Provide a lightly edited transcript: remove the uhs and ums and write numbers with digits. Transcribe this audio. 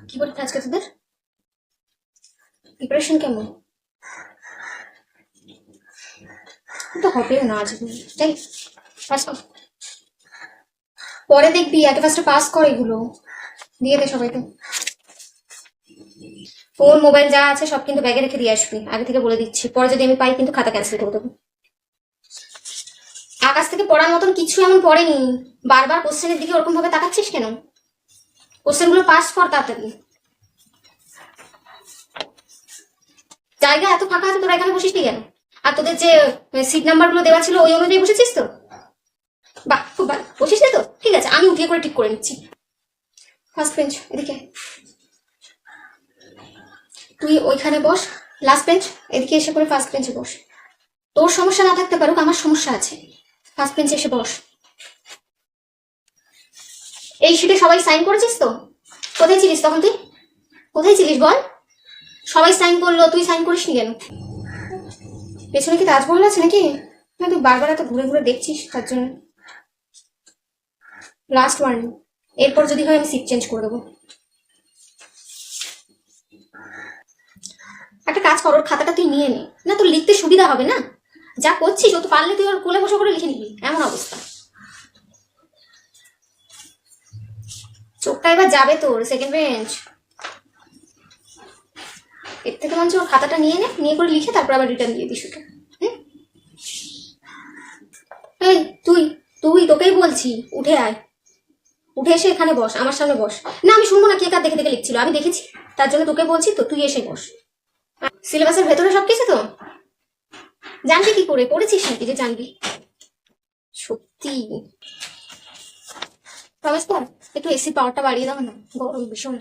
কি পরীক্ষা আজকে তোদের? প্রিপারেশন কেমন? তো হবে না আজ, তাই পাস কর। পরে দেখবি, আগে ফার্স্টে পাস কর, এগুলো দিয়ে দে সবাইকে। ফোন মোবাইল যা আছে সব কিন্তু ব্যাগে রেখে দিয়ে আসবি, আগে থেকে বলে দিচ্ছি। পরে যদি আমি পাই কিন্তু খাতা ক্যান্সেল করে দেবো। আকাশ থেকে পড়ার মতন কিছু এমন পড়েনি। বারবার কোশ্চেনের দিকে ওরকম ভাবে তাকাচ্ছিস কেন? কোশ্চেন গুলো পাস কর তাড়াতাড়ি। জায়গা এত ফাঁকা আছে, তোরা এখানে বসিস নি কেন? আর তোদের যে সিট নাম্বার গুলো দেওয়া ছিল ওই অনুযায়ী বসেছিস তো? বাহ, খুব ভালো। বসিস না তো? ঠিক আছে, আমি উঠিয়ে করে ঠিক করে নিচ্ছি। ফার্স্ট বেঞ্চ এদিকে, তুই ওইখানে বস। লাস্ট বেঞ্চ এদিকে এসে করে ফার্স্ট বেঞ্চে বস। তোর সমস্যা না থাকতে পারুক, আমার সমস্যা আছে। ফার্স্ট বেঞ্চে এসে বস। এই শিটে সবাই সাইন করেছিস তো? কোথায় ছিলিস তখন তুই? কোথায় ছিলিস বল? সবাই সাইন করলো, তুই সাইন করিস নি কেন? পেছনে কি তাজমহল আছে নাকি? না, তুই বারবার এত ঘুরে ঘুরে দেখছিস তার জন্য। লাস্ট ওয়ার্নিং, এরপর যদি হয় আমি সিট চেঞ্জ করে দেবো। একটা কাজ কর, ওর খাতাটা তুই নিয়ে নে না, তোর লিখতে সুবিধা হবে না? যা করছিস ও তো পারলে তুই ওর কোলে বসে করে লিখে নিবি, এমন অবস্থা। চোখটা এবার যাবে তোর। সেকেন্ড বেঞ্চ, এর থেকে মঞ্চ ওর খাতাটা নিয়ে নে, নিয়ে করে লিখে তারপর আবার রিটার্ন দিয়ে দিস ওকে। হুম? এই তুই, তোকেই বলছি, উঠে আয়। উঠে এসে এখানে বস, আমার সামনে বস। না, আমি শুনবো না কে কার দেখে দেখে লিখছিল, আমি দেখেছি। তার জন্য তোকে বলছি তো, তুই এসে বস। সিলেবাসের ভেতরে সবকিছু তো জানবি কি করে? পড়েছিস নাকি যে জানবি? সত্যি। রমেশ, একটু এসি পাওয়ারটা বাড়িয়ে দাও না, গরম ভীষণ।